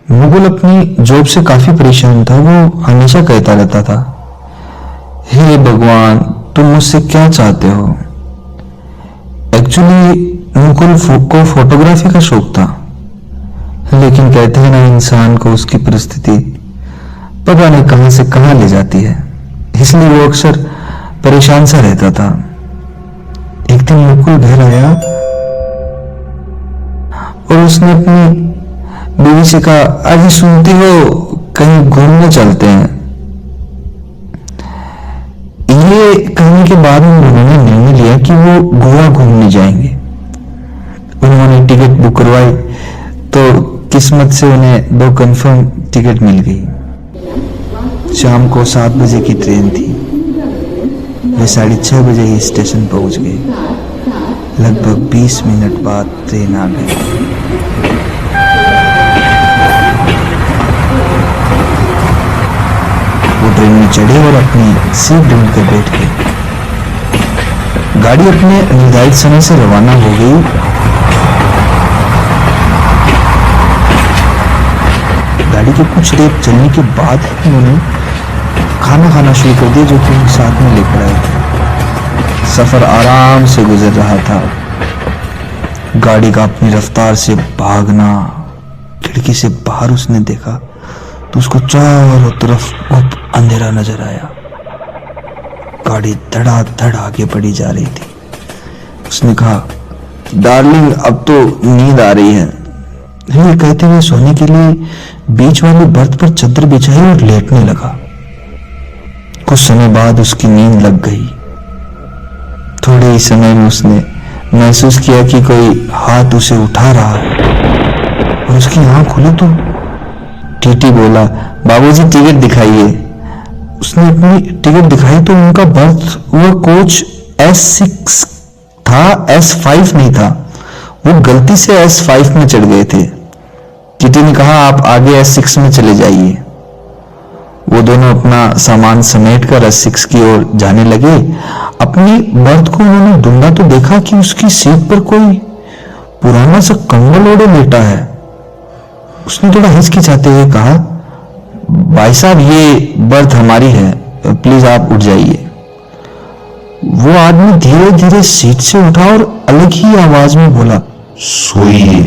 मुकुल अपनी जॉब से काफी परेशान था। वो हमेशा कहता रहता था, हे भगवान, तुम मुझसे क्या चाहते हो। एक्चुअली मुकुल को फोटोग्राफी का शौक था, लेकिन कहते हैं ना, इंसान को उसकी परिस्थिति पता नहीं कहां से कहां ले जाती है, इसलिए वो अक्सर परेशान सा रहता था। एक दिन मुकुल घर आया और उसने अपनी बीवी से कहा, आज सुनती हो कहीं घूमने चलते हैं। ये कहने के बाद उन्होंने निर्णय लिया कि वो गोवा घूमने जाएंगे। उन्होंने टिकट बुक करवाई तो किस्मत से उन्हें 2 कंफर्म टिकट मिल गई। शाम को 7 बजे की ट्रेन थी। वे 6:30 बजे ही स्टेशन पहुंच गए। लगभग 20 मिनट बाद ट्रेन आ गई। वो ट्रेन में चढ़े और अपनी सीट ढूंढ कर बैठ गए। गाड़ी अपने निर्धारित समय से रवाना हो गई। गाड़ी के कुछ देर चलने के बाद उन्होंने खाना खाना शुरू कर दिया, जो कि साथ में लेकर आए थे। सफर आराम से गुजर रहा था। गाड़ी का अपनी रफ्तार से भागना। खिड़की से बाहर उसने देखा तो उसको चारों तरफ अंधेरा नजर आया। गाड़ी धड़ाधड़ आगे बढ़ी जा रही थी। उसने कहा, डार्लिंग, अब तो नींद आ रही है। ये कहते हुए सोने के लिए बीच वाली बर्थ पर चादर बिछाई और लेटने लगा। कुछ समय बाद उसकी नींद लग गई। थोड़े ही समय में उसने महसूस किया कि कोई हाथ उसे उठा रहा है और उसकी आंख खुली तो टीटी बोला, बाबूजी टिकट दिखाइए। उसने अपनी टिकट दिखाई तो उनका बर्थ वो कोच S6 था, S5 नहीं था। वो गलती से S5 में चढ़ गए थे। टीटी ने कहा, आप आगे S6 में चले जाइए। वो दोनों अपना सामान समेट कर S6 की ओर जाने लगे। अपनी बर्थ को उन्होंने ढूंढा तो देखा कि उसकी सीट पर कोई पुराना सा कंबल ओढ़े लेटा है। उसने थोड़ा हिचकिचाते हुए कहा, भाई साहब, ये बर्थ हमारी है, प्लीज आप उठ जाइए। वो आदमी धीरे धीरे सीट से उठा और अलग ही आवाज में बोला, सोइए,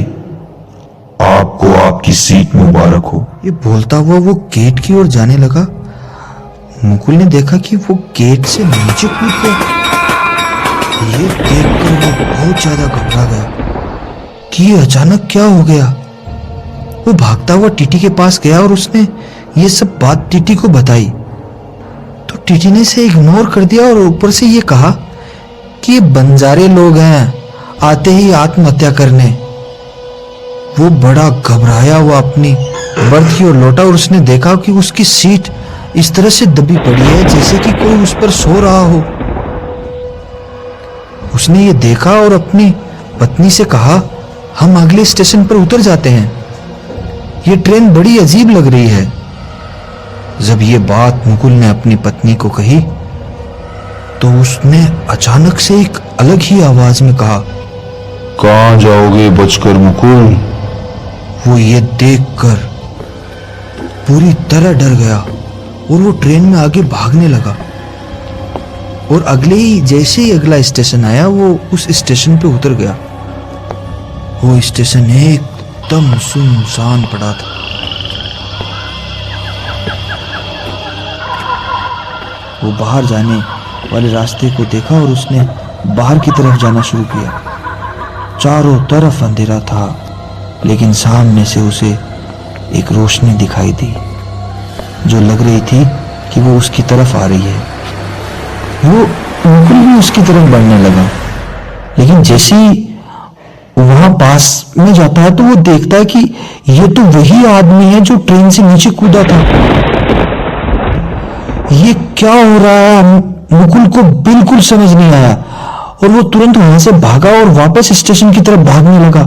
आपको आपकी सीट मुबारक हो। ये बोलता हुआ वो गेट की ओर जाने लगा। मुकुल ने देखा कि वो गेट से नीचे कूद गया। ये देखकर वो बहुत ज्यादा घबरा गया कि ये अचानक क्या हो गया। वो भागता हुआ टीटी के पास गया और उसने ये सब बात टीटी को बताई। तो टीटी ने इसे इग्नोर कर दिया और ऊपर से ये कहा कि ये बंजारे लोग हैं, आते ही आत्महत्या करने। वो बड़ा घबराया हुआ अपनी बर्थ की ओर लौटा और उसने देखा कि उसकी सीट इस तरह से दबी पड़ी है जैसे कि कोई उस पर सो रहा हो। उसने ये देखा और अपनी पत्नी से कहा, हम अगले स्टेशन पर उतर जाते हैं, ये ट्रेन बड़ी अजीब लग रही है। जब ये बात मुकुल ने अपनी पत्नी को कही तो उसने अचानक से एक अलग ही आवाज में कहा, कहां जाओगे बचकर मुकुल? वो ये देखकर पूरी तरह डर गया और वो ट्रेन में आगे भागने लगा। और जैसे ही अगला स्टेशन आया वो उस स्टेशन पे उतर गया। वो स्टेशन एकदम सुनसान पड़ा था। वो बाहर जाने वाले रास्ते को देखा और उसने बाहर की तरफ जाना शुरू किया। चारों तरफ अंधेरा था, लेकिन सामने से उसे एक रोशनी दिखाई दी जो लग रही थी कि वो उसकी तरफ आ रही है। वो मुकुल भी उसकी तरफ बढ़ने लगा, लेकिन जैसे ही वहां पास में जाता है तो वो देखता है कि ये तो वही आदमी है जो ट्रेन से नीचे कूदा था। ये क्या हो रहा है, मुकुल को बिल्कुल समझ नहीं आया और वो तुरंत वहां से भागा और वापस स्टेशन की तरफ भागने लगा।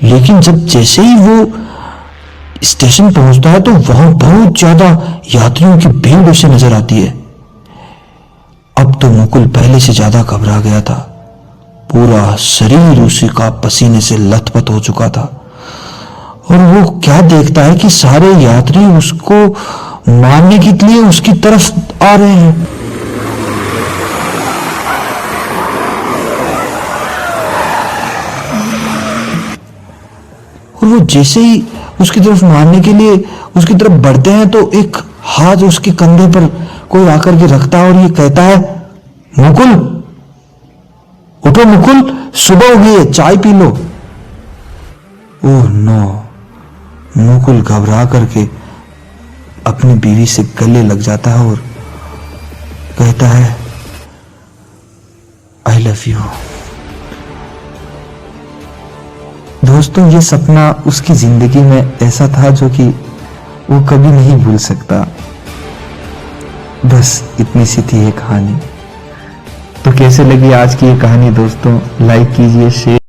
लेकिन जैसे ही वो स्टेशन पहुंचता है तो वहां बहुत ज्यादा यात्रियों की भीड़ उसे नजर आती है। अब तो मुकुल पहले से ज्यादा घबरा गया था। पूरा शरीर उसी का पसीने से लथपथ हो चुका था और वो क्या देखता है कि सारे यात्री उसको मारने के लिए उसकी तरफ आ रहे हैं। और वो जैसे ही उसकी तरफ मारने के लिए उसकी तरफ बढ़ते हैं तो एक हाथ उसके कंधे पर कोई आकर के रखता है और ये कहता है, मुकुल उठो मुकुल, सुबह हो गई है, चाय P low. Oh no, Mukul घबरा करके अपनी बीवी से गले लग जाता है और कहता है, आई लव यू। दोस्तों, ये सपना उसकी जिंदगी में ऐसा था जो कि वो कभी नहीं भूल सकता। बस इतनी सी थी ये कहानी। तो कैसे लगी आज की ये कहानी दोस्तों? लाइक कीजिए, शेयर